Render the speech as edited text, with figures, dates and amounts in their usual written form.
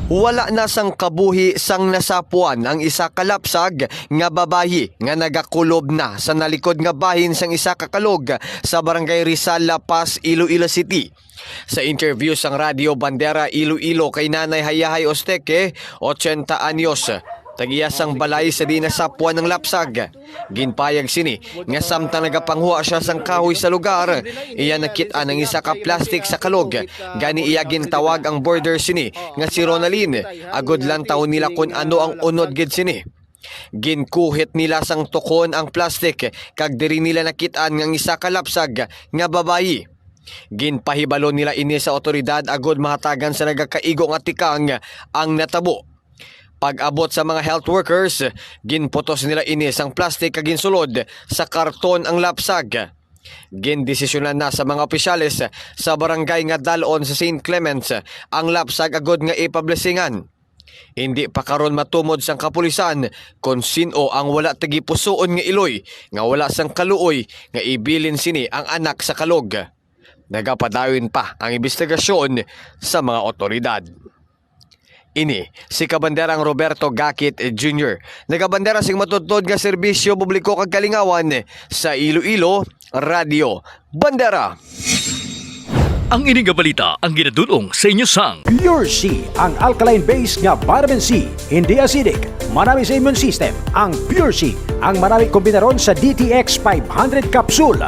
Wala na sang kabuhi sang nasapuan ang isa ka lapsag nga babayi nga nagakulob na sa nalikod nga bahin sang isa ka kalog sa barangay Rizal, La Paz, Iloilo City. Sa interview sang Radio Bandera Iloilo kay Nanay Hayahay Osteque, 80 anyos, tagiyasang balay sa di nasapuan ng lapsag. Ginpayag sini nga samtang nagapanghuwa siya sang kahoy sa lugar, iya nakita ng isa ka plastic sa kalog. Gani iya gintawag ang border sini nga si Ronaldin. Agod lang taon nila kung ano ang unod gid sini. Ginkuhit nila sang tukon ang plastic kag diri nila nakitaan ng isa ka lapsag nga babayi. Ginpahibalo nila ini sa otoridad agod mahatagan sa nagakaigo nga tikang ang natabo. Pag-abot sa mga health workers, ginputos nila ini sang plastic kag ginsulod sa karton ang lapsag. Gindesisyonan na sa mga opisyales sa barangay nga dalon sa St. Clements ang lapsag agod nga ipablessingan. Hindi pa karon matumod sang kapulisan kung sino ang wala tagipusoon nga iloy nga wala sang kaluoy nga ibilin sini ang anak sa kalog. Nagapadawin pa ang investigasyon sa mga otoridad. Ini si Kabanderang Roberto Gakit Jr. Nagabandera sing matutod nga serbisyo publiko kag kalingawan sa Iloilo Radio Bandera. Ang ining balita ang ginadulong sa inyo sang Pure C, ang alkaline base nga vitamin C, hindi acidic, marami sa immune system. Ang Pure C, ang marami kombinaron sa DTX 500 capsule.